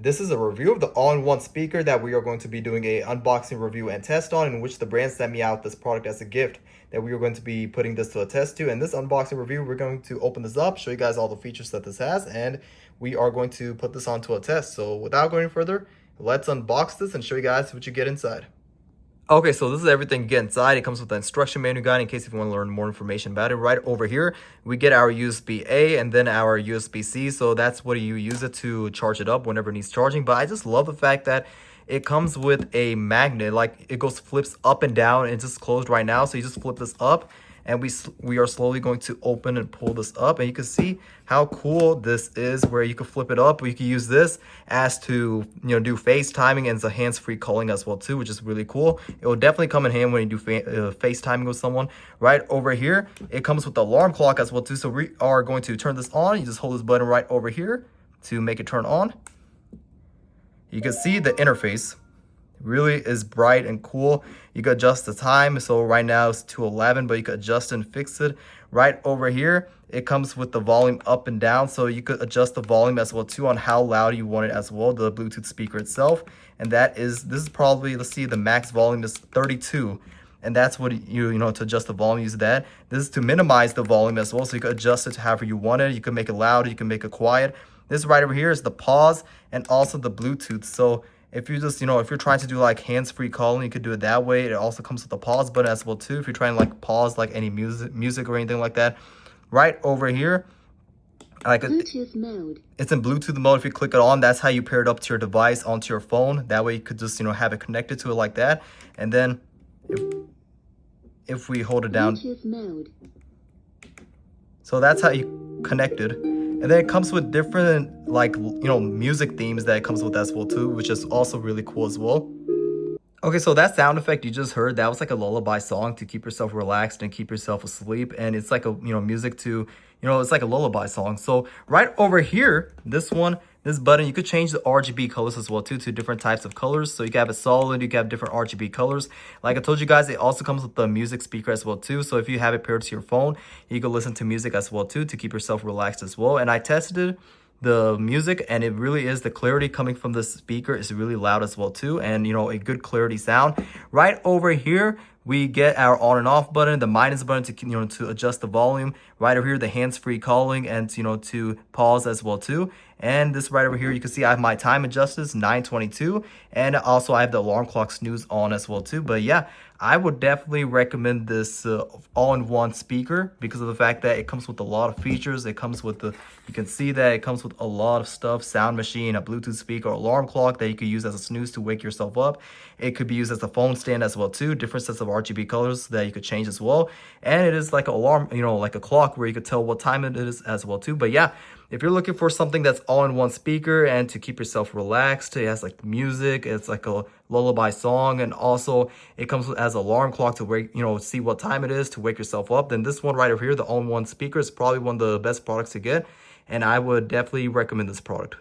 This is a review of the all-in-one speaker that we are going to be doing a unboxing review and test on, in which the brand sent me out this product as a gift that we are going to be putting this to a test to. And this unboxing review, we're going to open this up, show you guys all the features that this has, and we are going to put this onto a test. So without going further, let's unbox this and show you guys what you get inside. Okay, so this is everything you get inside. It comes with the instruction manual guide in case if you want to learn more information about it. Right over here, we get our USB-A and then our USB-C. So that's what you use it to charge it up whenever it needs charging. But I just love the fact that it comes with a magnet. Like, it flips up and down, and it's just closed right now. So you just flip this up, and we are slowly going to open and pull this up, and you can see how cool this is, where you can flip it up. You can use this as to do FaceTiming and the hands-free calling as well too, which is really cool. It will definitely come in handy when you do FaceTiming with someone. Right over here, it comes with the alarm clock as well too. So we are going to turn this on. You just hold this button right over here to make it turn on. You can see the interface really is bright and cool. You can adjust the time. So right now it's 2:11, but you could adjust and fix it. Right over here, it comes with the volume up and down, so you could adjust the volume as well too on how loud you want it as well, the Bluetooth speaker itself. And this is probably, let's see, the max volume is 32. And that's what to adjust the volume, use that. This is to minimize the volume as well, so you can adjust it to however you want it. You can make it loud, you can make it quiet. This right over here is the pause and also the Bluetooth. So if you just, if you're trying to do like hands-free calling, you could do it that way. It also comes with the pause button as well too, if you're trying to like pause like any music or anything like that. Right over here, like Bluetooth mode. It's in Bluetooth mode. If you click it on, that's how you pair it up to your device onto your phone. That way you could just, have it connected to it like that. And then if we hold it down, Bluetooth mode. So that's how you connect it. And then it comes with different music themes that it comes with as well too, which is also really cool as well. Okay, so that sound effect you just heard, that was like a lullaby song to keep yourself relaxed and keep yourself asleep. And it's like a music to, it's like a lullaby song. So right over here, this button, you could change the RGB colors as well too, to different types of colors. So you can have a solid, you can have different RGB colors. Like I told you guys, it also comes with the music speaker as well too. So if you have it paired to your phone, you can listen to music as well too, to keep yourself relaxed as well. And I tested the music, and it really is, the clarity coming from the speaker is really loud as well too, and a good clarity sound. Right over here, we get our on and off button, the minus button to to adjust the volume. Right over here, the hands-free calling, and to pause as well too. And this right over here, you can see I have my time adjusted, 9:22, and also I have the alarm clock snooze on as well too. But yeah, I would definitely recommend this all-in-one speaker because of the fact that it comes with a lot of features. It comes with you can see that it comes with a lot of stuff: sound machine, a Bluetooth speaker, alarm clock that you could use as a snooze to wake yourself up. It could be used as a phone stand as well too, different sets of RGB colors that you could change as well. And it is like an alarm, like a clock where you could tell what time it is as well too. But yeah, if you're looking for something that's all-in-one speaker and to keep yourself relaxed, it has like music, it's like a lullaby song, and also it comes as an alarm clock to wake, see what time it is to wake yourself up, then this one right over here, the all-in-one speaker, is probably one of the best products to get, and I would definitely recommend this product.